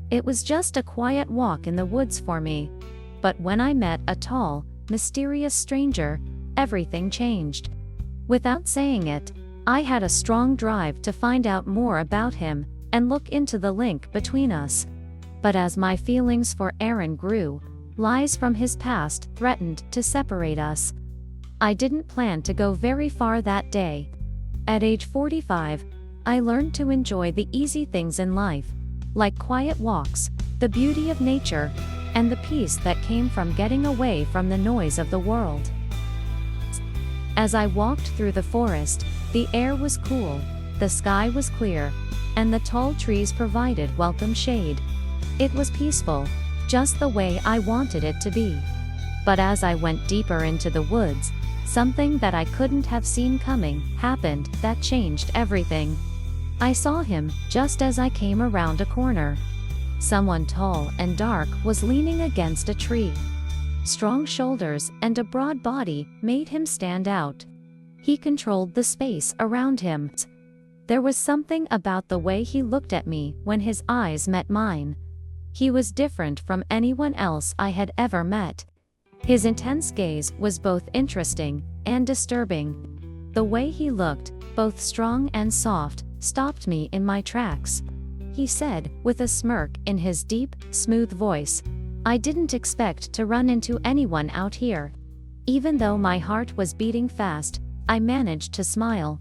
It was just a quiet walk in the woods for me. But when I met a tall, mysterious stranger, everything changed. Without saying it, I had a strong drive to find out more about him and look into the link between us. But as my feelings for Aaron grew, lies from his past threatened to separate us. I didn't plan to go very far that day. At age 45, I learned to enjoy the easy things in life, like quiet walks, the beauty of nature, and the peace that came from getting away from the noise of the world. As I walked through the forest, the air was cool, the sky was clear, and the tall trees provided welcome shade. It was peaceful, just the way I wanted it to be. But as I went deeper into the woods, something that I couldn't have seen coming happened that changed everything. I saw him just as I came around a corner. Someone tall and dark was leaning against a tree. Strong shoulders and a broad body made him stand out. He controlled the space around him. There was something about the way he looked at me when his eyes met mine. He was different from anyone else I had ever met. His intense gaze was both interesting and disturbing. The way he looked, both strong and soft, stopped me in my tracks. He said, with a smirk in his deep, smooth voice, "I didn't expect to run into anyone out here." Even though my heart was beating fast, I managed to smile.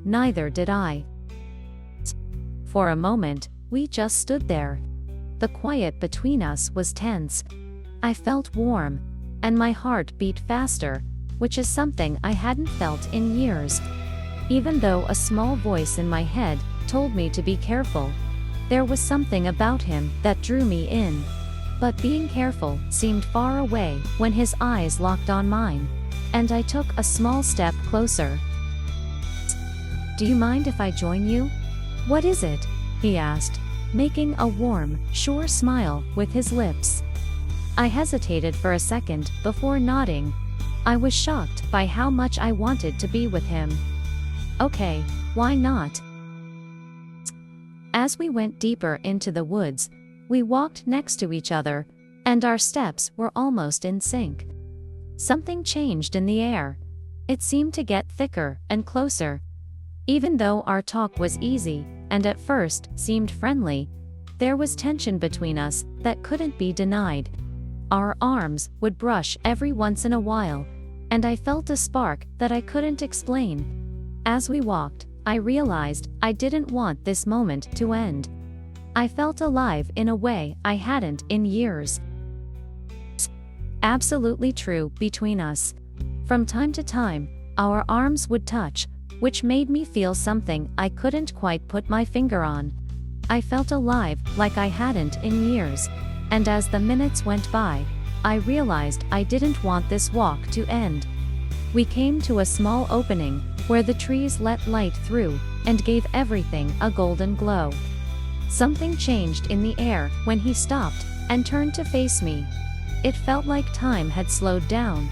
Neither did I. For a moment, we just stood there. The quiet between us was tense. I felt warm, and my heart beat faster, which is something I hadn't felt in years. Even though a small voice in my head told me to be careful, there was something about him that drew me in. But being careful seemed far away when his eyes locked on mine, and I took a small step closer. "Do you mind if I join you?" "What is it?" he asked, making a warm, sure smile with his lips. I hesitated for a second before nodding. I was shocked by how much I wanted to be with him. "Okay, why not?" As we went deeper into the woods, we walked next to each other, and our steps were almost in sync. Something changed in the air. It seemed to get thicker and closer. Even though our talk was easy, and at first seemed friendly, there was tension between us that couldn't be denied. Our arms would brush every once in a while, and I felt a spark that I couldn't explain. As we walked, I realized I didn't want this moment to end. I felt alive in a way I hadn't in years. Absolutely true between us. From time to time, our arms would touch, which made me feel something I couldn't quite put my finger on. I felt alive like I hadn't in years, and as the minutes went by, I realized I didn't want this walk to end. We came to a small opening, where the trees let light through, and gave everything a golden glow. Something changed in the air when he stopped, and turned to face me. It felt like time had slowed down.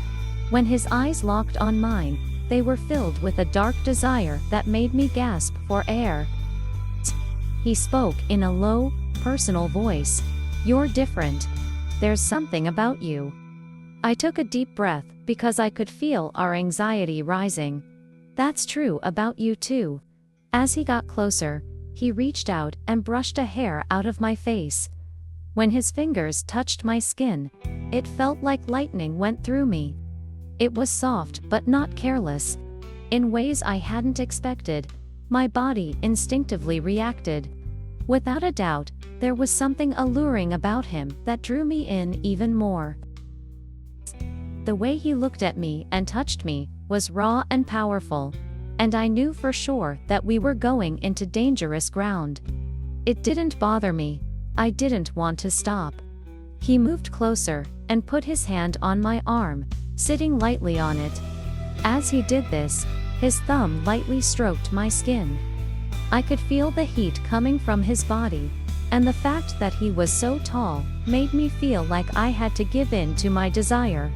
When his eyes locked on mine, they were filled with a dark desire that made me gasp for air. He spoke in a low, personal voice. "You're different. There's something about you." I took a deep breath because I could feel our anxiety rising. "That's true about you too." As he got closer, he reached out and brushed a hair out of my face. When his fingers touched my skin, it felt like lightning went through me. It was soft but not careless. In ways I hadn't expected, my body instinctively reacted. Without a doubt, there was something alluring about him that drew me in even more. The way he looked at me and touched me was raw and powerful, and I knew for sure that we were going into dangerous ground. It didn't bother me. I didn't want to stop. He moved closer and put his hand on my arm, sitting lightly on it. As he did this, his thumb lightly stroked my skin. I could feel the heat coming from his body, and the fact that he was so tall made me feel like I had to give in to my desire.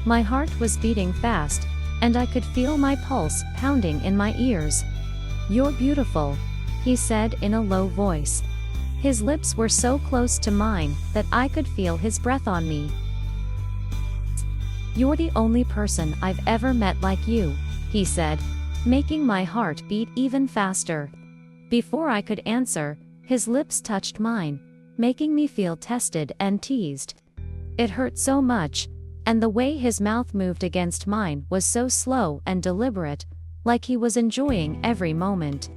My heart was beating fast, and I could feel my pulse pounding in my ears. "You're beautiful," he said in a low voice. His lips were so close to mine that I could feel his breath on me. "You're the only person I've ever met like you," he said, making my heart beat even faster. Before I could answer, his lips touched mine, making me feel tested and teased. It hurt so much, and the way his mouth moved against mine was so slow and deliberate, like he was enjoying every moment.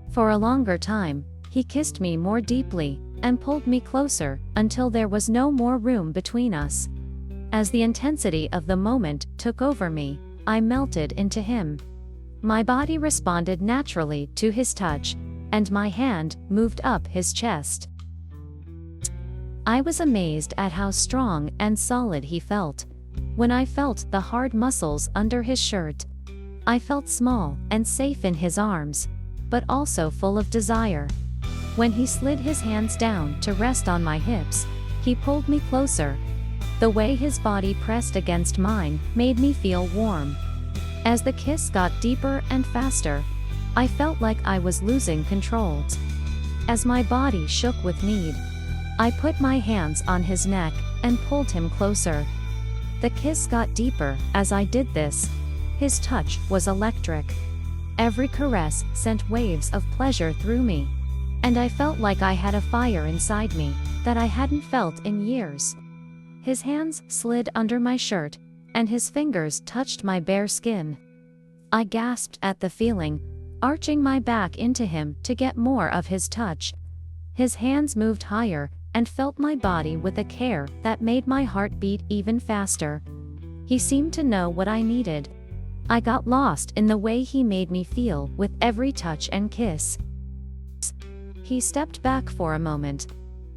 For a longer time, he kissed me more deeply and pulled me closer until there was no more room between us. As the intensity of the moment took over me, I melted into him. My body responded naturally to his touch, and my hand moved up his chest. I was amazed at how strong and solid he felt. When I felt the hard muscles under his shirt, I felt small and safe in his arms, but also full of desire. When he slid his hands down to rest on my hips, he pulled me closer. The way his body pressed against mine made me feel warm. As the kiss got deeper and faster, I felt like I was losing control. As my body shook with need, I put my hands on his neck and pulled him closer. The kiss got deeper as I did this. His touch was electric. Every caress sent waves of pleasure through me, and I felt like I had a fire inside me that I hadn't felt in years. His hands slid under my shirt, and his fingers touched my bare skin. I gasped at the feeling, arching my back into him to get more of his touch. His hands moved higher and felt my body with a care that made my heart beat even faster. He seemed to know what I needed. I got lost in the way he made me feel with every touch and kiss. He stepped back for a moment.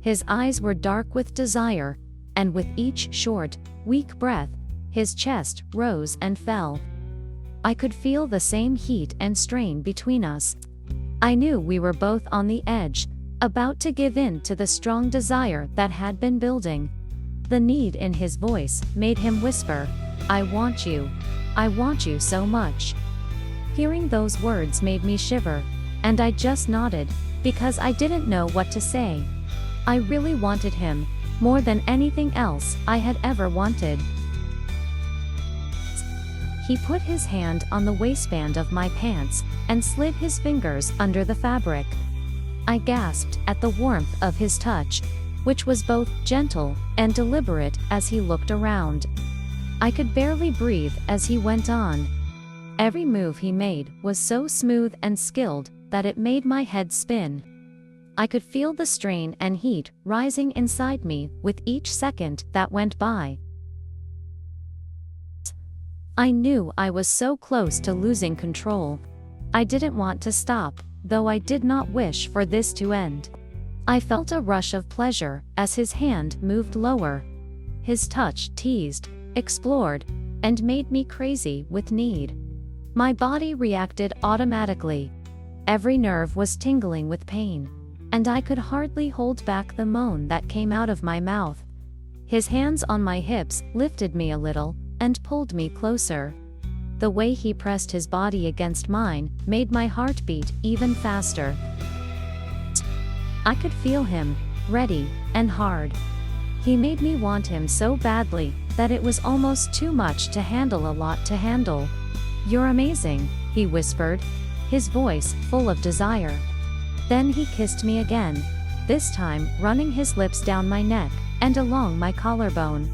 His eyes were dark with desire, and with each short, weak breath, his chest rose and fell. I could feel the same heat and strain between us. I knew we were both on the edge, about to give in to the strong desire that had been building. The need in his voice made him whisper, "I want you. I want you so much." Hearing those words made me shiver, and I just nodded, because I didn't know what to say. I really wanted him, more than anything else I had ever wanted. He put his hand on the waistband of my pants and slid his fingers under the fabric. I gasped at the warmth of his touch, which was both gentle and deliberate as he looked around. I could barely breathe as he went on. Every move he made was so smooth and skilled that it made my head spin. I could feel the strain and heat rising inside me with each second that went by. I knew I was so close to losing control. I didn't want to stop, though I did not wish for this to end. I felt a rush of pleasure as his hand moved lower. His touch teased, explored, and made me crazy with need. My body reacted automatically. Every nerve was tingling with pain, and I could hardly hold back the moan that came out of my mouth. His hands on my hips lifted me a little and pulled me closer. The way he pressed his body against mine made my heart beat even faster. I could feel him, ready and hard. He made me want him so badly that it was almost too much to handle, a lot to handle. "You're amazing," he whispered, his voice full of desire. Then he kissed me again, this time running his lips down my neck and along my collarbone.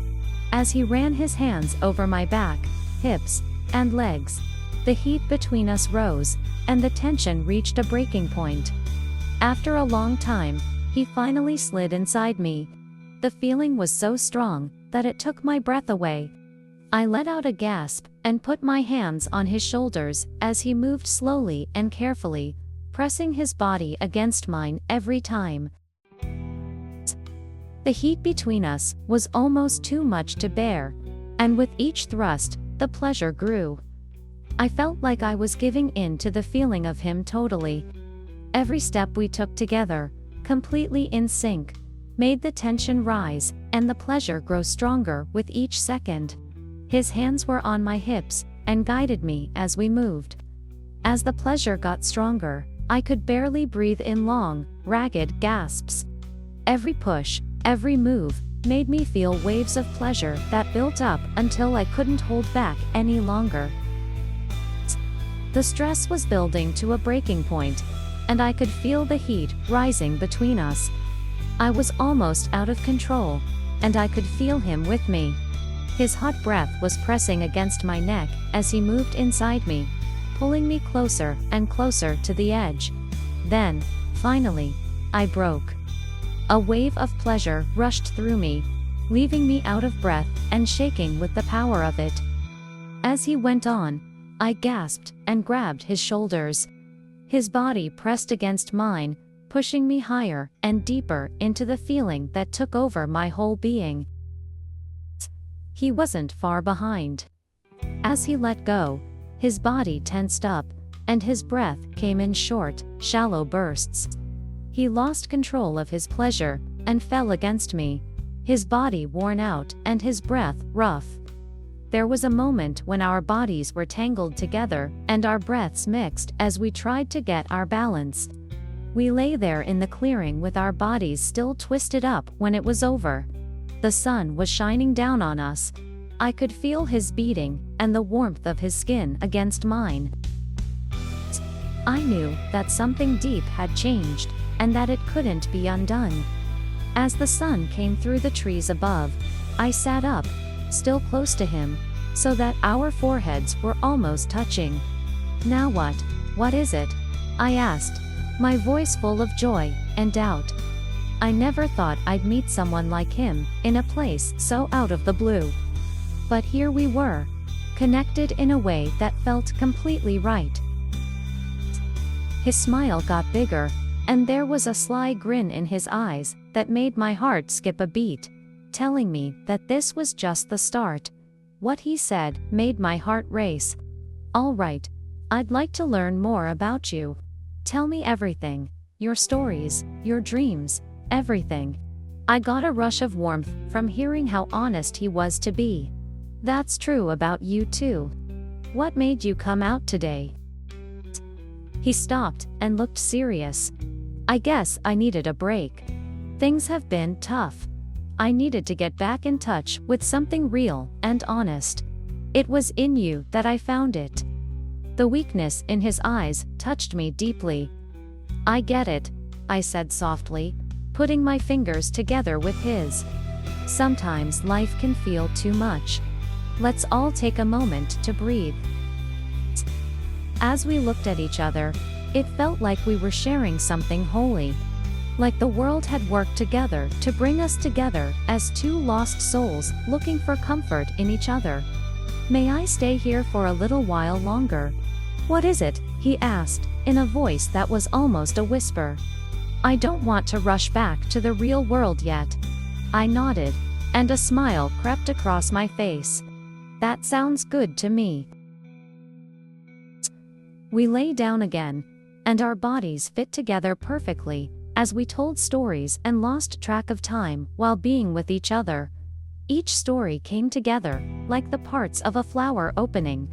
As he ran his hands over my back, hips, and legs, the heat between us rose, and the tension reached a breaking point. After a long time, he finally slid inside me. The feeling was so strong that it took my breath away. I let out a gasp and put my hands on his shoulders as he moved slowly and carefully, pressing his body against mine every time. The heat between us was almost too much to bear, and with each thrust, the pleasure grew. I felt like I was giving in to the feeling of him totally. Every step we took together, completely in sync, made the tension rise and the pleasure grow stronger with each second. His hands were on my hips and guided me as we moved. As the pleasure got stronger, I could barely breathe in long, ragged gasps. Every push, every move, made me feel waves of pleasure that built up until I couldn't hold back any longer. The stress was building to a breaking point, and I could feel the heat rising between us. I was almost out of control, and I could feel him with me. His hot breath was pressing against my neck as he moved inside me, pulling me closer and closer to the edge. Then, finally, I broke. A wave of pleasure rushed through me, leaving me out of breath and shaking with the power of it. As he went on, I gasped and grabbed his shoulders. His body pressed against mine, pushing me higher and deeper into the feeling that took over my whole being. He wasn't far behind. As he let go, his body tensed up, and his breath came in short, shallow bursts. He lost control of his pleasure and fell against me, his body worn out and his breath rough. There was a moment when our bodies were tangled together and our breaths mixed as we tried to get our balance. We lay there in the clearing with our bodies still twisted up when it was over. The sun was shining down on us. I could feel his beating and the warmth of his skin against mine. I knew that something deep had changed, and that it couldn't be undone. As the sun came through the trees above, I sat up, still close to him, so that our foreheads were almost touching. "Now what? What is it?" I asked, my voice full of joy and doubt. I never thought I'd meet someone like him, in a place so out of the blue. But here we were, connected in a way that felt completely right. His smile got bigger, and there was a sly grin in his eyes that made my heart skip a beat, telling me that this was just the start. What he said made my heart race. "All right, I'd like to learn more about you. Tell me everything, your stories, your dreams, everything." I got a rush of warmth from hearing how honest he was to be. "That's true about you too. What made you come out today?" He stopped and looked serious. "I guess I needed a break. Things have been tough. I needed to get back in touch with something real and honest. It was in you that I found it." The weakness in his eyes touched me deeply. "I get it," I said softly, putting my fingers together with his. "Sometimes life can feel too much. Let's all take a moment to breathe." As we looked at each other, it felt like we were sharing something holy. Like the world had worked together to bring us together as two lost souls looking for comfort in each other. "May I stay here for a little while longer?" "What is it?" he asked, in a voice that was almost a whisper. "I don't want to rush back to the real world yet." I nodded, and a smile crept across my face. "That sounds good to me." We lay down again, and our bodies fit together perfectly, as we told stories and lost track of time while being with each other. Each story came together, like the parts of a flower opening.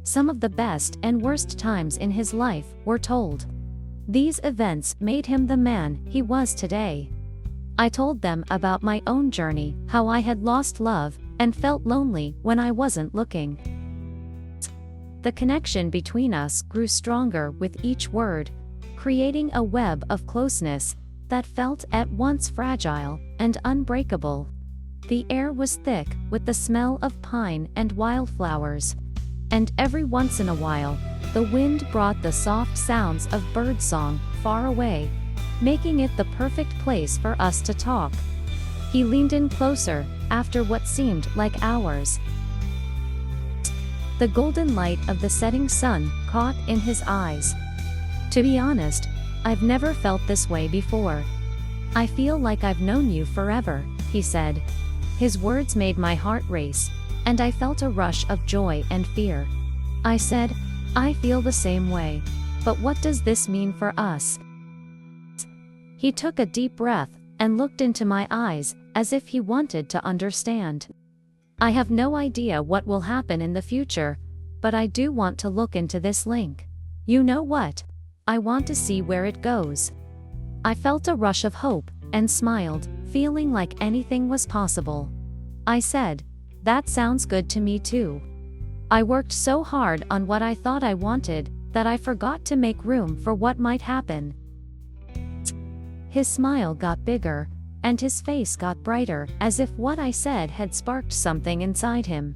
Some of the best and worst times in his life were told. These events made him the man he was today. I told them about my own journey, how I had lost love, and felt lonely when I wasn't looking. The connection between us grew stronger with each word, creating a web of closeness that felt at once fragile and unbreakable. The air was thick with the smell of pine and wildflowers, and every once in a while, the wind brought the soft sounds of birdsong far away, making it the perfect place for us to talk. He leaned in closer, after what seemed like hours. The golden light of the setting sun caught in his eyes. "To be honest, I've never felt this way before. I feel like I've known you forever," he said. His words made my heart race, and I felt a rush of joy and fear. I said, "I feel the same way, but what does this mean for us?" He took a deep breath and looked into my eyes as if he wanted to understand. "I have no idea what will happen in the future, but I do want to look into this link. You know what? I want to see where it goes." I felt a rush of hope, and smiled, feeling like anything was possible. I said, "That sounds good to me too. I worked so hard on what I thought I wanted that I forgot to make room for what might happen." His smile got bigger, and his face got brighter, as if what I said had sparked something inside him.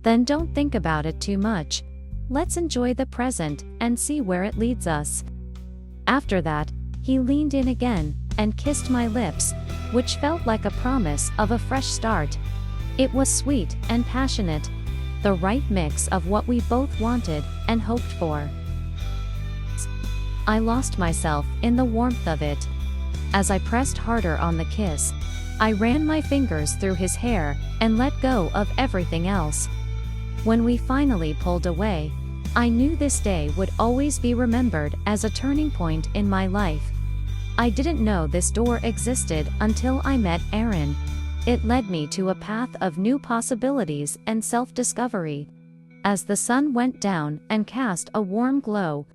"Then don't think about it too much. Let's enjoy the present and see where it leads us." After that, he leaned in again and kissed my lips, which felt like a promise of a fresh start. It was sweet and passionate, the right mix of what we both wanted and hoped for. I lost myself in the warmth of it. As I pressed harder on the kiss, I ran my fingers through his hair and let go of everything else. When we finally pulled away, I knew this day would always be remembered as a turning point in my life. I didn't know this door existed until I met Aaron. It led me to a path of new possibilities and self-discovery. As the sun went down and cast a warm glow